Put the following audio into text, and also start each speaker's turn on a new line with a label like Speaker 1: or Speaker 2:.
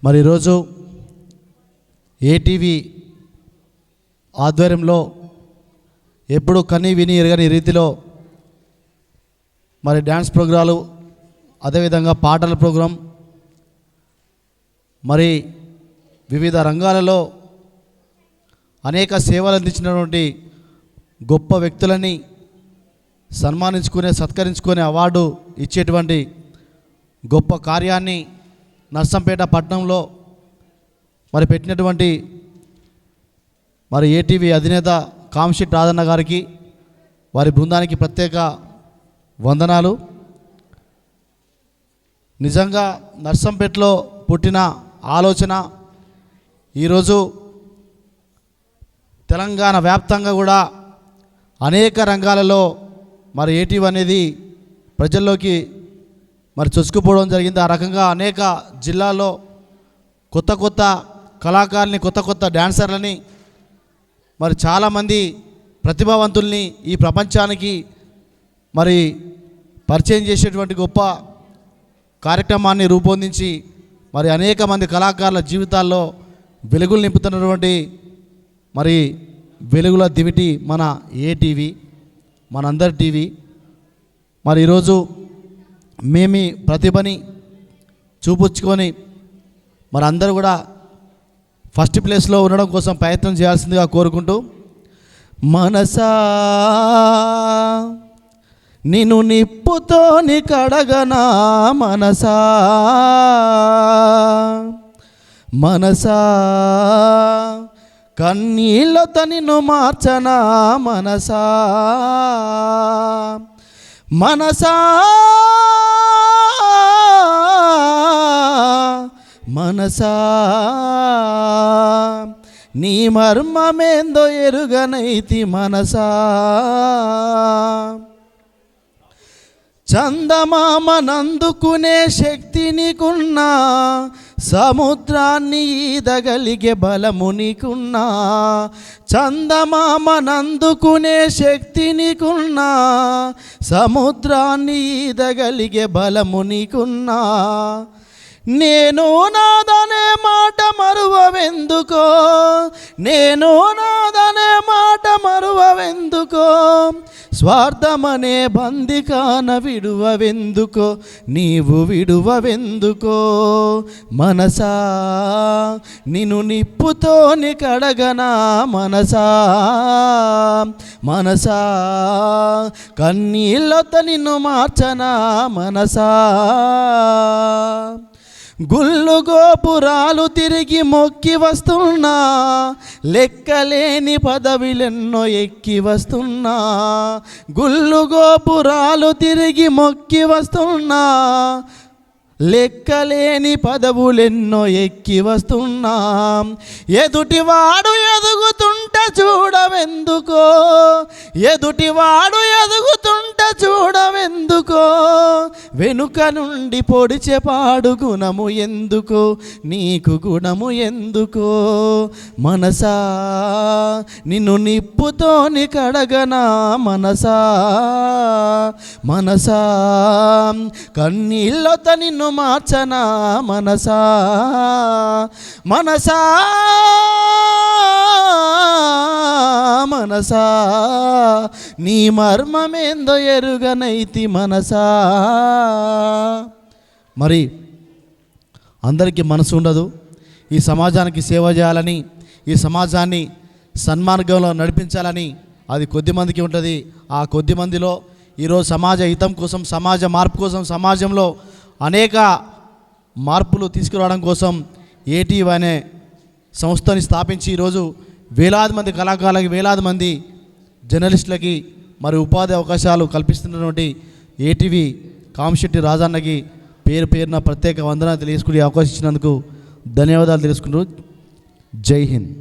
Speaker 1: మరి ఈరోజు ఏటీవీ ఆధ్వర్యంలో ఎప్పుడు కని విని ఎరగని రీతిలో మరి డ్యాన్స్ ప్రోగ్రాలు, అదేవిధంగా పాటల ప్రోగ్రాం, మరి వివిధ రంగాలలో అనేక సేవలు అందించినటువంటి గొప్ప వ్యక్తులని సత్కరించుకునే అవార్డు ఇచ్చేటువంటి గొప్ప కార్యాన్ని నర్సంపేట పట్టణంలో మరి పెట్టినటువంటి మరి ఏటీవీ అధినేత కాంశెట్టి రాజన్న గారికి, వారి బృందానికి ప్రత్యేక వందనాలు. నిజంగా నర్సంపేటలో పుట్టిన ఆలోచన ఈరోజు తెలంగాణ వ్యాప్తంగా కూడా అనేక రంగాలలో మరి ఏటీవీ అనేది ప్రజల్లోకి మరి చొచ్చుకుపోవడం జరిగింది. ఆ రకంగా అనేక జిల్లాల్లో కొత్త కొత్త కళాకారుల్ని, కొత్త కొత్త డ్యాన్సర్లని, మరి చాలామంది ప్రతిభావంతుల్ని ఈ ప్రపంచానికి మరి పరిచయం చేసేటువంటి గొప్ప కార్యక్రమాన్ని రూపొందించి మరి అనేక మంది కళాకారుల జీవితాల్లో వెలుగులు నింపుతున్నటువంటి మరి వెలుగుల దివిటి మన ఏటీవీ, మనందరి టీవీ. మరి ఈరోజు మేమీ ప్రతిభని చూపుచ్చుకొని మరి అందరూ కూడా ఫస్ట్ ప్లేస్లో ఉండడం కోసం ప్రయత్నం చేయాల్సిందిగా కోరుకుంటూ, మనసా నిన్ను నిప్పుతోని కడగనా మనసా, మనసా కన్నీళ్ళతో నిన్ను మార్చనా మనసా, మనసా మనసా నీ మర్మమేందో ఎరుగనైతి మనసా, చందమామనందుకునే శక్తి నీకున్నా, సముద్రాన్ని ఈదగలిగే బలము నీకున్నా, చందమామనందుకునే శక్తి నీకున్నా, సముద్రాన్ని ఈదగలిగే బలము నీకున్నా, నేను నాదనే మాట మరువవెందుకో, నేను నాదనే మాట మరువవెందుకో, స్వార్థమనే బందికాన విడువవెందుకో, నీవు విడువవెందుకో, మనసా నిన్ను నిప్పుతోని కడగనా మనసా, మనసా కన్నీళ్ళతో నిన్ను మార్చనా మనసా, గుళ్ళు గోపురాలు తిరిగి మొక్కి వస్తున్నా, లెక్కలేని పదవిలెన్నో ఎక్కి వస్తున్నా, గుళ్ళు గోపురాలు తిరిగి మొక్కి వస్తున్నా, లెక్కలేని పదవులెన్నో ఎక్కి వస్తున్నా, ఎదుటివాడు ఎదుగుతుంటే చూడవెందుకో, ఎదుటివాడు ఎదుగుతుంటే చూడవెందుకో, వెనుక నుండి పొడిచే పాడు గుణము ఎందుకో, నీకు గుణము ఎందుకో, మనసా నిన్ను నిప్పుతోని కడగనా మనసా, మనసా కన్నీళ్ళతో నిన్ను మార్చనా మనసా, మనసా మనసా నీ మర్మమేందో ఎరుగనైతి మనసా. మరి అందరికీ మనసు ఉండదు. ఈ సమాజానికి సేవ చేయాలని, ఈ సమాజాన్ని సన్మార్గంలో నడిపించాలని అది కొద్దిమందికి ఉంటుంది. ఆ కొద్దిమందిలో ఈరోజు సమాజ హితం కోసం, సమాజ మార్పు కోసం, సమాజంలో అనేక మార్పులు తీసుకురావడం కోసం ఏటీవీ అనే సంస్థని స్థాపించి ఈరోజు వేలాది మంది కళాకారులకి, వేలాది మంది జర్నలిస్టులకి మరి ఉపాధి అవకాశాలు కల్పిస్తున్నటువంటి ఏటీవీ కాంశెట్టి రాజన్నకి పేరు పేరున ప్రత్యేక వందనాలు తెలియజేసుకునే అవకాశం ఇచ్చినందుకు ధన్యవాదాలు తెలుసుకుంటూ జై హింద్.